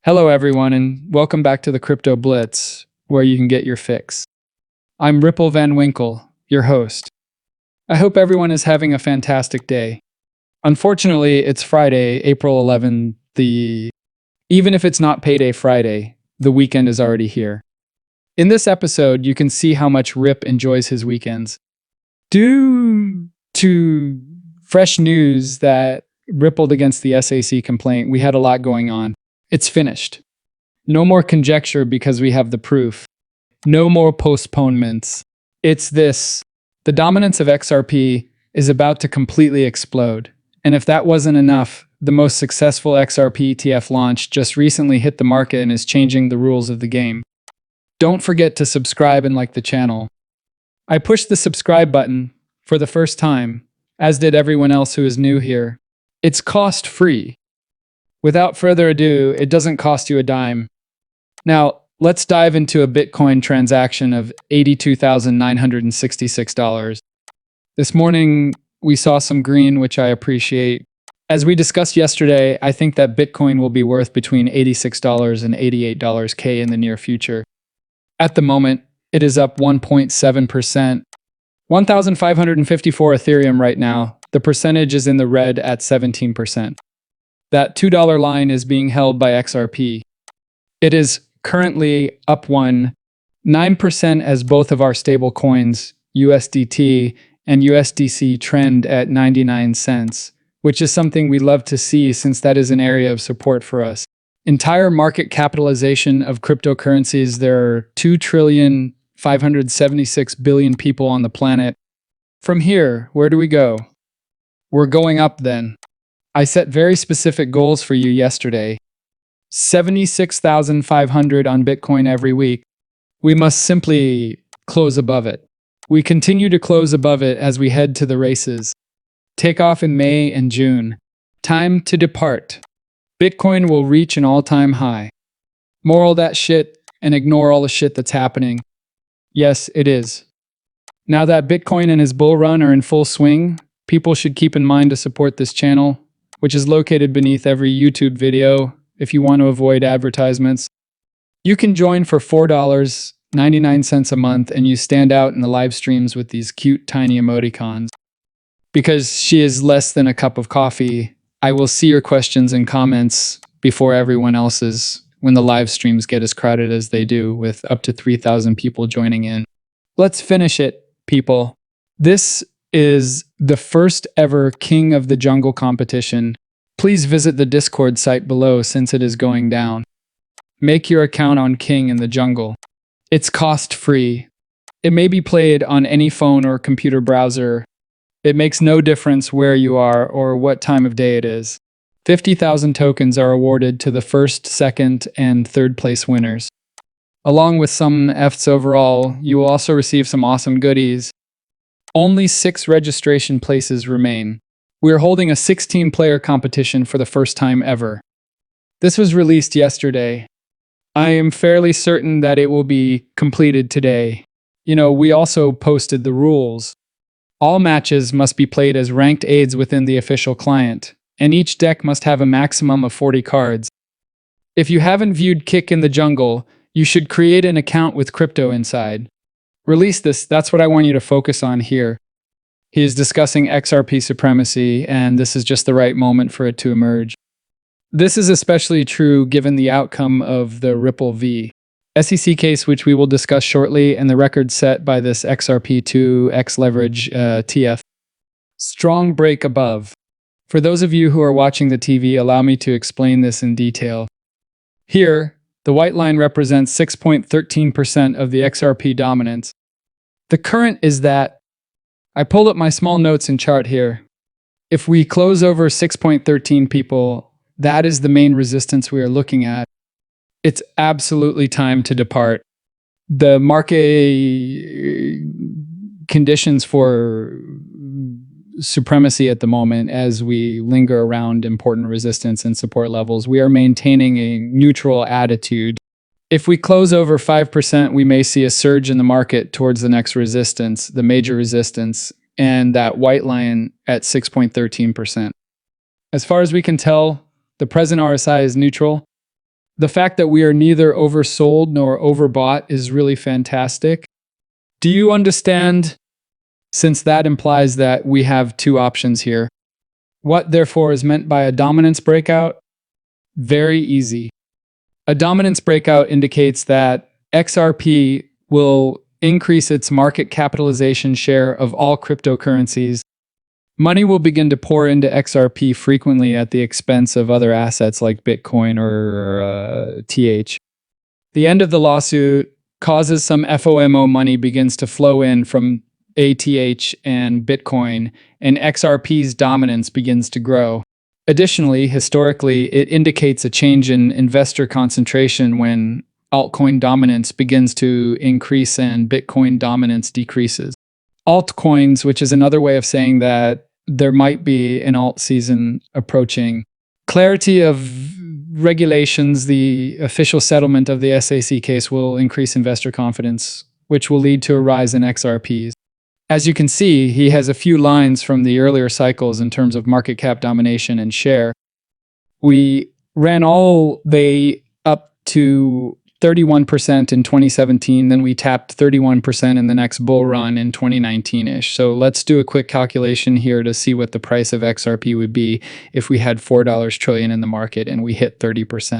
Hello, everyone, and welcome back to the Crypto Blitz, where you can get your fix. I'm Ripple Van Winkle, your host. I hope everyone is having a fantastic day. Unfortunately, it's Friday, April 11th. Even if it's not Payday Friday, the weekend is already here. In this episode, you can see how much Rip enjoys his weekends. Due to fresh news that rippled against the SAC complaint, we had a lot going on. It's finished. No more conjecture because we have the proof. No more postponements. It's this. The dominance of XRP is about to completely explode. And if that wasn't enough, the most successful XRP ETF launch just recently hit the market and is changing the rules of the game. Don't forget to subscribe and like the channel. I pushed the subscribe button for the first time, as did everyone else who is new here. It's cost-free. Without further ado, it doesn't cost you a dime. Now, let's dive into a Bitcoin transaction of $82,966. This morning, we saw some green, which I appreciate. As we discussed yesterday, I think that Bitcoin will be worth between $86 and $88K in the near future. At the moment, it is up 1.7%. 1,554 Ethereum right now. The percentage is in the red at 17%. That $2 line is being held by XRP. It is currently up 9% as both of our stable coins, USDT and USDC, trend at 99 cents, which is something we love to see since that is an area of support for us. Entire market capitalization of cryptocurrencies, there are 2,576,000,000,000 people on the planet. From here, where do we go? We're going up then. I set very specific goals for you yesterday. 76,500 on Bitcoin every week. We must simply close above it. We continue to close above it as we head to the races. Take off in May and June. Time to depart. Bitcoin will reach an all-time high. Moral that shit and ignore all the shit that's happening. Yes, it is. Now that Bitcoin and his bull run are in full swing, people should keep in mind to support this channel, which is located beneath every YouTube video if you want to avoid advertisements. You can join for $4.99 a month and you stand out in the live streams with these cute tiny emoticons. Because she is less than a cup of coffee, I will see your questions and comments before everyone else's when the live streams get as crowded as they do, with up to 3,000 people joining in. Let's finish it, people. This is the first ever King of the Jungle competition. Please visit the Discord site below since it is going down. Make your account on King in the Jungle. It's cost-free. It may be played on any phone or computer browser. It makes no difference where you are or what time of day it is. 50,000 tokens are awarded to the first, second, and third place winners. Along with some Fs overall, you will also receive some awesome goodies. Only 6 registration places remain. We are holding a 16-player competition for the first time ever. This was released yesterday. I am fairly certain that it will be completed today. We also posted the rules. All matches must be played as ranked aids within the official client, and each deck must have a maximum of 40 cards. If you haven't viewed Kick in the Jungle, you should create an account with crypto inside. Release this, that's what I want you to focus on here. He is discussing XRP supremacy, and this is just the right moment for it to emerge. This is especially true given the outcome of the Ripple v. SEC case, which we will discuss shortly, and the record set by this XRP2 X leverage TF. Strong break above. For those of you who are watching the TV, allow me to explain this in detail. Here, the white line represents 6.13% of the XRP dominance. The current is that. I pulled up my small notes and chart here. If we close over 6.13 people, that is the main resistance we are looking at. It's absolutely time to depart. The market conditions for supremacy at the moment, as we linger around important resistance and support levels, we are maintaining a neutral attitude. If we close over 5%, we may see a surge in the market towards the next resistance, the major resistance, and that white line at 6.13%. As far as we can tell, the present RSI is neutral. The fact that we are neither oversold nor overbought is really fantastic. Do you understand? Since that implies that we have two options here. What, therefore, is meant by a dominance breakout? Very easy. A dominance breakout indicates that XRP will increase its market capitalization share of all cryptocurrencies. Money will begin to pour into XRP frequently at the expense of other assets like Bitcoin or TH. The end of the lawsuit causes some FOMO money begins to flow in from ATH and Bitcoin, and XRP's dominance begins to grow. Additionally, historically, it indicates a change in investor concentration when altcoin dominance begins to increase and Bitcoin dominance decreases. Altcoins, which is another way of saying that there might be an alt season approaching. Clarity of regulations, the official settlement of the SAC case will increase investor confidence, which will lead to a rise in XRPs. As you can see, he has a few lines from the earlier cycles in terms of market cap domination and share. We ran all day up to 31% in 2017, then we tapped 31% in the next bull run in 2019-ish. So let's do a quick calculation here to see what the price of XRP would be if we had $4 trillion in the market and we hit 30%.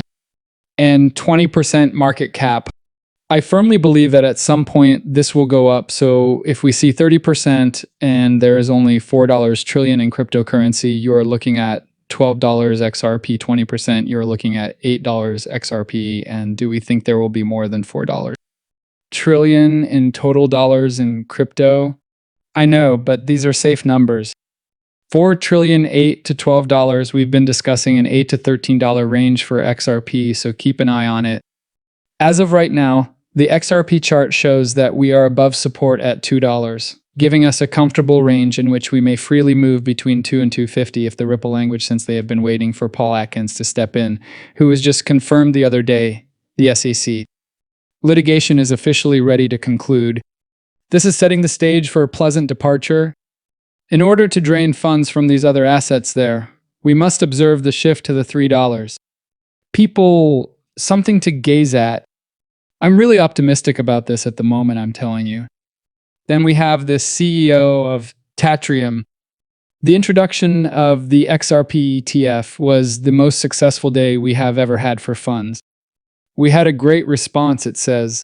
And 20% market cap. I firmly believe that at some point this will go up. So if we see 30% and there is only $4 trillion in cryptocurrency, you're looking at $12 XRP, 20%, you're looking at $8 XRP. And do we think there will be more than $4 trillion in total dollars in crypto? I know, but these are safe numbers. 4 trillion, $8 to $12. We've been discussing an $8 to $13 range for XRP, so keep an eye on it. As of right now, the XRP chart shows that we are above support at $2, giving us a comfortable range in which we may freely move between $2 and $2.50 if the Ripple language, since they have been waiting for Paul Atkins to step in, who was just confirmed the other day, the SEC. Litigation is officially ready to conclude. This is setting the stage for a pleasant departure. In order to drain funds from these other assets there, we must observe the shift to the $3. People, something to gaze at. I'm really optimistic about this at the moment, I'm telling you. Then we have the CEO of Tatrium. The introduction of the XRP ETF was the most successful day we have ever had for funds. We had a great response, it says.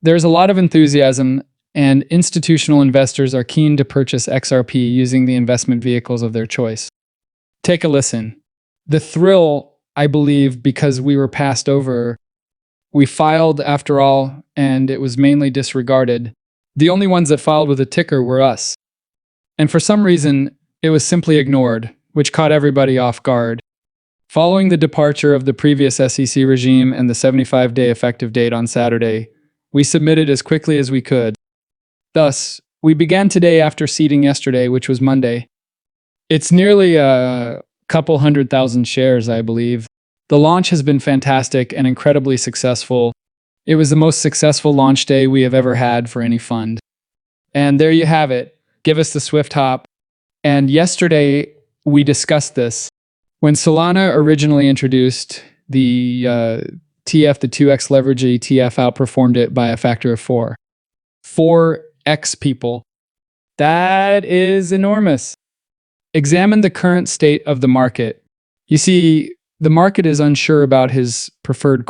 There's a lot of enthusiasm, and institutional investors are keen to purchase XRP using the investment vehicles of their choice. Take a listen. The thrill, I believe, because we were passed over. We filed, after all, and it was mainly disregarded. The only ones that filed with a ticker were us. And for some reason, it was simply ignored, which caught everybody off guard. Following the departure of the previous SEC regime and the 75-day effective date on Saturday, we submitted as quickly as we could. Thus, we began today after seeding yesterday, which was Monday. It's nearly a couple 100,000 shares, I believe. The launch has been fantastic and incredibly successful. It was the most successful launch day we have ever had for any fund. And there you have it. Give us the swift hop. And yesterday, we discussed this. When Solana originally introduced the TF, the 2x leverage ETF outperformed it by a factor of 4. 4x, people. That is enormous. Examine the current state of the market. You see, the market is unsure about his preferred